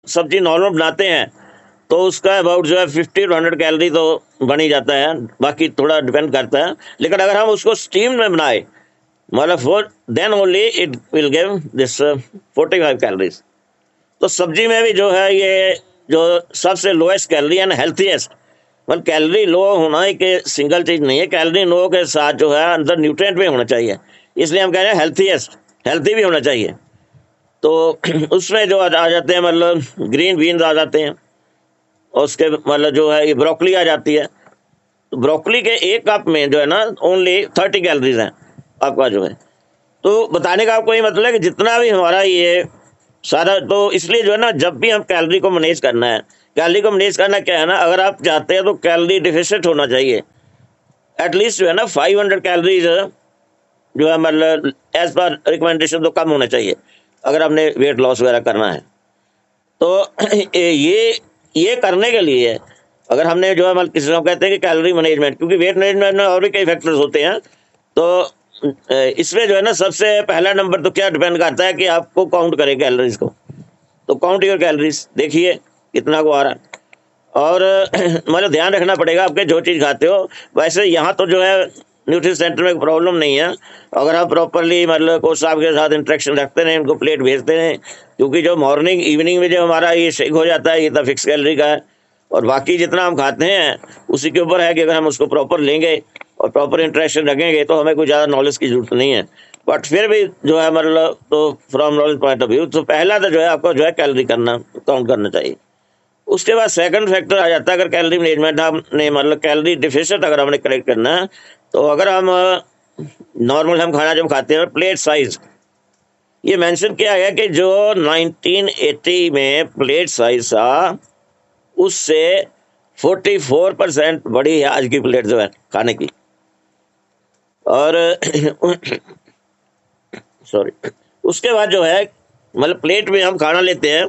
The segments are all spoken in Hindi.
सब्जी नॉर्मल बनाते हैं तो उसका अबाउट जो है 50 to 100 कैलोरी तो बन ही जाता है, बाकी थोड़ा डिपेंड करता है। लेकिन अगर हम उसको स्टीम में बनाए मतलब four, then only it will give this 45 calories. तो सब्जी में भी जो है ये जो सबसे लोएस्ट कैलोरी एंड हेल्थीएस्ट, मतलब कैलोरी लो होना एक सिंगल चीज नहीं है, कैलोरी लो के साथ जो है अंदर न्यूट्रिएंट भी होना चाहिए, इसलिए हम कह रहे हैं हेल्थीएस्ट, हेल्थी भी होना चाहिए। तो उसमें जो आ जाते हैं मतलब ग्रीन बीन्स आ जाते हैं, और उसके मतलब जो है ये ब्रोकली आ जाती है। तो ब्रोकली के एक कप में जो है ना ओनली 30 कैलोरीज हैं आपका जो है। तो बताने का आपको ये मतलब है कि जितना भी हमारा ये सारा, तो इसलिए जो है ना जब भी हम कैलोरी को मैनेज करना है, कैलोरी को मैनेज करना क्या है ना, अगर आप चाहते हैं तो कैलोरी डिफिसिट होना चाहिए, एटलीस्ट जो है ना 500 कैलोरीज जो है मतलब एज पर रिकमेंडेशन तो कम होना चाहिए अगर आपने वेट लॉस वगैरह करना है। तो ये करने के लिए अगर हमने जो है मतलब किसी को कहते हैं कि कैलोरी मैनेजमेंट, क्योंकि वेट मैनेजमेंट में और भी कई फैक्टर्स होते हैं, तो इसमें जो है ना सबसे पहला नंबर तो क्या डिपेंड करता है कि आपको काउंट करें कैलोरीज को। तो काउंट योर कैलोरीज, देखिए कितना को आ रहा है, और मतलब ध्यान रखना पड़ेगा आपके जो चीज़ खाते हो। वैसे यहाँ तो जो है न्यूट्रिशन सेंटर में प्रॉब्लम नहीं है, अगर आप प्रॉपरली मतलब कोच साहब के साथ इंटरेक्शन रखते हैं, इनको प्लेट भेजते हैं, क्योंकि जो मॉर्निंग इवनिंग में जो हमारा ये शेक हो जाता है ये तो फिक्स कैलोरी का है, और बाकी जितना हम खाते हैं उसी के ऊपर है कि अगर हम उसको प्रॉपर लेंगे और प्रॉपर इंटरेक्शन रखेंगे तो हमें कोई ज़्यादा नॉलेज की जरूरत नहीं है। बट फिर भी जो है मतलब तो from knowledge point of view तो पहला तो जो है आपको जो है कैलोरी करना काउंट करना चाहिए। उसके बाद सेकंड फैक्टर आ जाता है, अगर कैलोरी मैनेजमेंट हमने मतलब कैलोरी डिफिशिएंट अगर हमने करेक्ट करना है, तो अगर हम नॉर्मल हम खाना जब खाते हैं प्लेट साइज, ये मेंशन किया गया कि जो 1980 में प्लेट साइज था उससे 44% बड़ी है आज की प्लेट जो है खाने की। और सॉरी, उसके बाद जो है मतलब प्लेट में हम खाना लेते हैं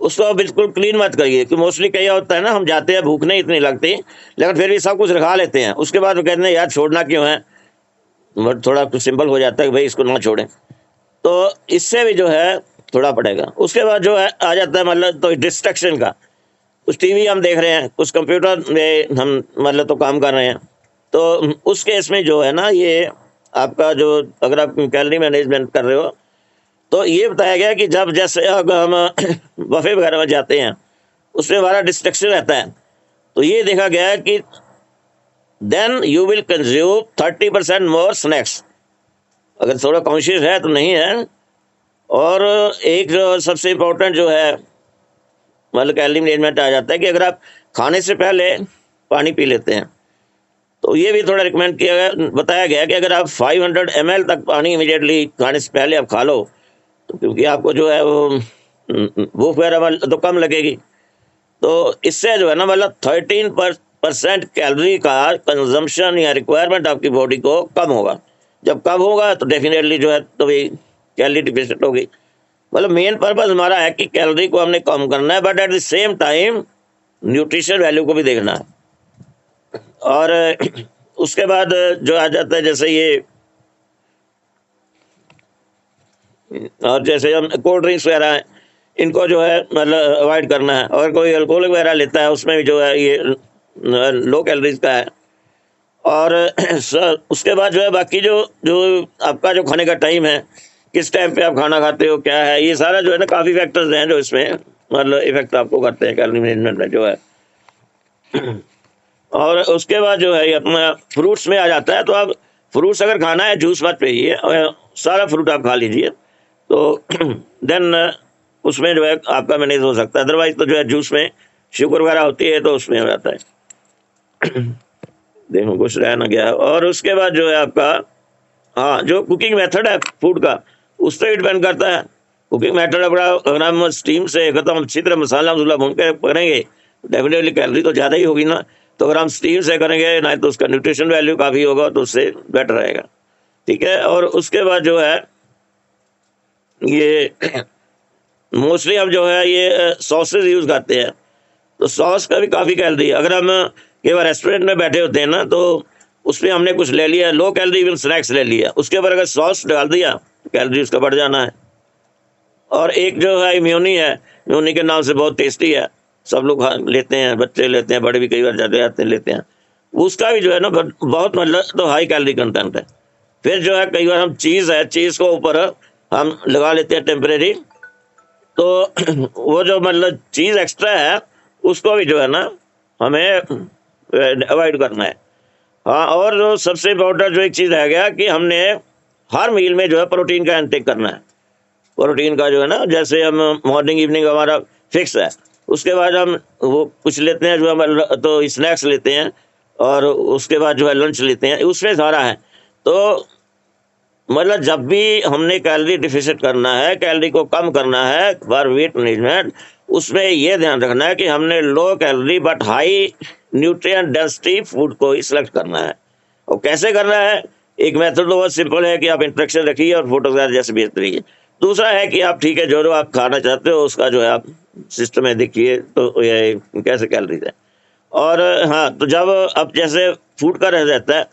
उसको बिल्कुल क्लीन मत करिए, कि मोस्टली क्या होता है ना, हम जाते हैं भूख नहीं इतनी लगती लेकिन फिर भी सब कुछ रखा लेते हैं, उसके बाद वो कहते हैं यार छोड़ना क्यों है, बट थोड़ा कुछ सिंपल हो जाता है कि भाई इसको ना छोड़ें, तो इससे भी जो है थोड़ा पड़ेगा। उसके बाद जो है आ जाता है मतलब तो डिस्ट्रक्शन का, कुछ टीवी हम देख रहे हैं, कुछ कंप्यूटर में हम मतलब तो काम कर रहे हैं, तो उस केस में जो है ना ये आपका जो अगर आप कैलोरी मैनेजमेंट कर रहे हो तो ये बताया गया कि जब जैसे अगर हम बफे वगैरह में जाते हैं उसमें हमारा डिस्ट्रक्शन रहता है, तो ये देखा गया है कि then you will consume 30% more snacks, अगर थोड़ा कॉन्शियस है तो नहीं है। और एक जो सबसे इम्पोर्टेंट जो है मतलब कैलोरी मैनेजमेंट आ जाता है कि अगर आप खाने से पहले पानी पी लेते हैं, तो ये भी थोड़ा रिकमेंड किया गया, बताया गया कि अगर आप 500 ml तक पानी इमीडिएटली खाने से पहले आप खा लो, तो क्योंकि आपको जो है वो भूख वगैरह तो कम लगेगी, तो इससे जो है ना मतलब 13% कैलोरी का कंजम्पशन या रिक्वायरमेंट आपकी बॉडी को कम होगा। जब कम होगा तो डेफिनेटली जो है तो भी कैलोरी डिफिसिट होगी। मतलब मेन पर्पज हमारा है कि कैलोरी को हमने कम करना है, but at the same time nutrition value को भी देखना है। और उसके बाद जो आ जाता है जैसे ये, और जैसे हम कोल्ड ड्रिंक्स वगैरह हैं इनको जो है मतलब अवॉइड करना है, और कोई अल्कोहल वगैरह लेता है उसमें भी जो है ये लो कैलोरीज का है। और उसके बाद जो है बाकी जो जो आपका जो खाने का टाइम है, किस टाइम पे आप खाना खाते हो क्या है, ये सारा जो है ना काफ़ी फैक्टर्स हैं जो इसमें मतलब इफेक्ट आपको करते हैं कैलोरी मैनेजमेंट में जो है। और उसके बाद जो है अपना फ्रूट्स में आ जाता है, तो आप फ्रूट्स अगर खाना है जूस मत पिए, और सारा फ्रूट आप खा लीजिए, तो देन उसमें जो है आपका मैनेज हो सकता है। अदरवाइज तो जो है जूस में शुगर वगैरह होती है तो उसमें हो जाता है। देखो कुछ रह ना गया। और उसके बाद जो है आपका हाँ जो कुकिंग मेथड है फूड का उस पर डिपेंड करता है। कुकिंग मेथड अगर हम स्टीम से अगर तो हम अच्छी तरह मसाला वसूला भून के करेंगे डेफिनेटली कैलोरी तो ज़्यादा ही होगी ना, तो अगर हम स्टीम से करेंगे ना तो उसका न्यूट्रिशन वैल्यू काफ़ी होगा, तो उससे बेटर रहेगा। ठीक है। और उसके बाद जो है ये मोस्टली हम जो है ये सॉसेज यूज़ करते हैं, तो सॉस का भी काफ़ी कैलोरी है। अगर हम कई बार रेस्टोरेंट में बैठे होते हैं ना, तो उसमें हमने कुछ ले लिया लो कैलोरी इवन स्नैक्स ले लिया, उसके ऊपर अगर सॉस डाल दिया तो कैलोरी उसका बढ़ जाना है। और एक जो है इम्यूनी है उन्हीं के नाम से बहुत टेस्टी है, सब लोग लेते हैं, बच्चे लेते हैं, बड़े भी कई बार जाते जाते लेते हैं। उसका भी जो है ना बहुत मतलब तो हाई कैलोरी कंटेंट है। फिर जो है कई बार हम चीज़ है, चीज़ को ऊपर हम लगा लेते हैं टेम्परेरी, तो वो जो मतलब चीज़ एक्स्ट्रा है उसको भी जो है ना हमें अवॉइड करना है। हाँ, और जो सबसे इम्पोर्टेंट जो एक चीज़ रह गया कि हमने हर मील में जो है प्रोटीन का इंटेक करना है। प्रोटीन का जो है ना, जैसे हम मॉर्निंग इवनिंग हमारा फिक्स है, उसके बाद हम वो कुछ लेते हैं जो हम तो स्नैक्स लेते हैं, और उसके बाद जो है लंच लेते हैं, उसमें सारा है। तो मतलब जब भी हमने कैलोरी डिफिसिट करना है, कैलोरी को कम करना है फॉर वेट मैनेजमेंट, उसमें ये ध्यान रखना है कि हमने low calorie but high nutrient density food को ही सिलेक्ट करना है। और कैसे करना है? एक मेथड तो बहुत सिंपल है कि आप इंस्ट्रक्शन रखिए और फोटोग्राफ जैसे भेज रहिए। दूसरा है कि आप ठीक है, जो जो आप खाना चाहते हो उसका जो है आप सिस्टम में देखिए तो ये कैसे कैलोरीज है। और हाँ, तो जब अब जैसे फूड का रह जाता है,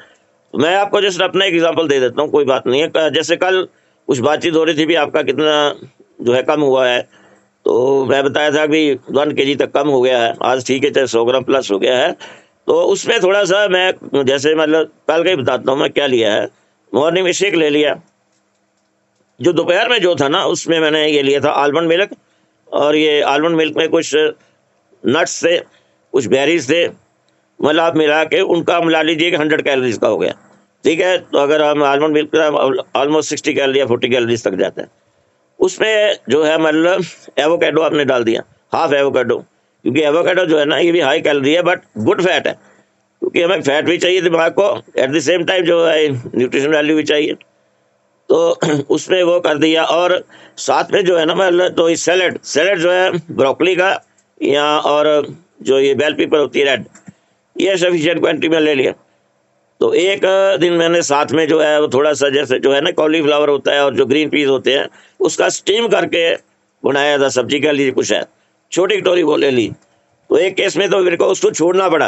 मैं आपको जस्ट अपना एक एग्जांपल दे देता हूँ, कोई बात नहीं है। जैसे कल कुछ बातचीत हो रही थी भी आपका कितना जो है कम हुआ है, तो मैं बताया था कि 1 kg तक कम हो गया है, आज ठीक है चाहे 100 ग्राम प्लस हो गया है। तो उसमें थोड़ा सा मैं जैसे मतलब कल का ही बताता हूँ मैं क्या लिया है। मॉर्निंग में शेक ले लिया, जो दोपहर में जो था ना उसमें मैंने ये लिया था आलमंड मिल्क, और ये आलमंड मिल्क में कुछ नट्स थे, कुछ बेरीज थे, मतलब आप मिला के उनका मिला लीजिए कि 100 कैलोरीज का हो गया, ठीक है। तो अगर हम आलमंड मिल्क का ऑलमोस्ट 60 कैलोरी या 40 कैलोरीज तक जाता है। उसमें जो है मतलब एवोकेडो आपने डाल दिया, हाफ एवोकेडो, क्योंकि एवोकेडो जो है ना ये भी हाई कैलोरी है बट गुड फैट है, क्योंकि हमें फैट भी चाहिए दिमाग को, एट द सेम टाइम जो है न्यूट्रिशन वैल्यू भी चाहिए। तो उसमें वो कर दिया, और साथ में जो है ना मतलब तो सैलेड सैलेड जो है ब्रोकली का या और जो ये बेल पेपर होती है रेड, ये सफिशिएंट क्वांटिटी में ले लिया। तो एक दिन मैंने साथ में जो है वो थोड़ा सा जैसे जो है ना कॉलीफ्लावर होता है और जो ग्रीन पीस होते हैं उसका स्टीम करके बनाया था, सब्जी का लीजिए कुछ है, छोटी कटोरी वो ले ली। तो एक केस में तो मेरे को उसको छोड़ना पड़ा,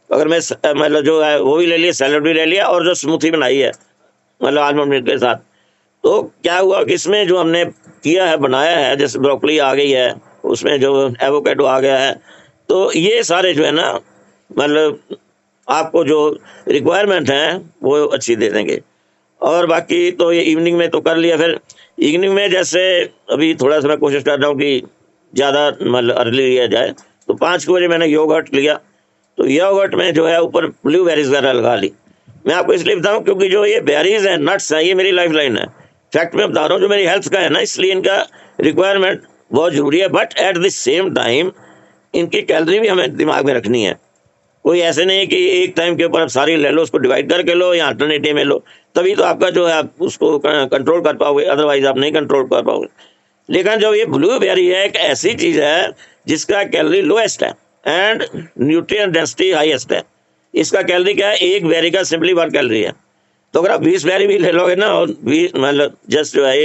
अगर मैं मतलब जो है वो भी ले लिया, सैलड भी ले लिया, और जो स्मूथी बनाई है मतलब आलमंड मिल्क के साथ। तो क्या हुआ कि इसमें जो हमने किया है, बनाया है, जैसे ब्रोकली आ गई है, उसमें जो एवोकेडो आ गया है, तो ये सारे जो है ना मतलब आपको जो रिक्वायरमेंट है वो अच्छी दे देंगे। और बाकी तो ये इवनिंग में तो कर लिया। फिर इवनिंग में जैसे अभी थोड़ा सा मैं कोशिश कर रहा हूँ कि ज़्यादा मतलब अर्ली लिया जाए, तो 5 बजे मैंने योगर्ट लिया। तो योगर्ट में जो है ऊपर ब्लूबेरीज वगैरह लगा ली। मैं आपको इसलिए बताऊँ क्योंकि जो ये बेरीज हैं, नट्स हैं, ये मेरी लाइफ लाइन है। फैक्ट में बता रहा हूँ, जो मेरी हेल्थ का है ना, इसलिए इनका रिक्वायरमेंट बहुत ज़रूरी है, but at the same time इनकी कैलोरी भी हमें दिमाग में रखनी है। कोई ऐसे नहीं कि एक टाइम के ऊपर आप सारी ले लो, उसको डिवाइड करके लो या अल्टरनेटिव में लो, तभी तो आपका जो है आप उसको कंट्रोल कर पाओगे, अदरवाइज आप नहीं कंट्रोल कर पाओगे। लेकिन जो ये ब्लूबेरी है एक ऐसी चीज़ है जिसका कैलोरी लोएस्ट है एंड न्यूट्रिएंट डेंसिटी हाईएस्ट है। इसका कैलोरी क्या है, एक बेरी का सिंपली 1 कैलोरी है। तो अगर आप 20 बेरी भी ले लोगे ना, और 20 मतलब जस्ट जो है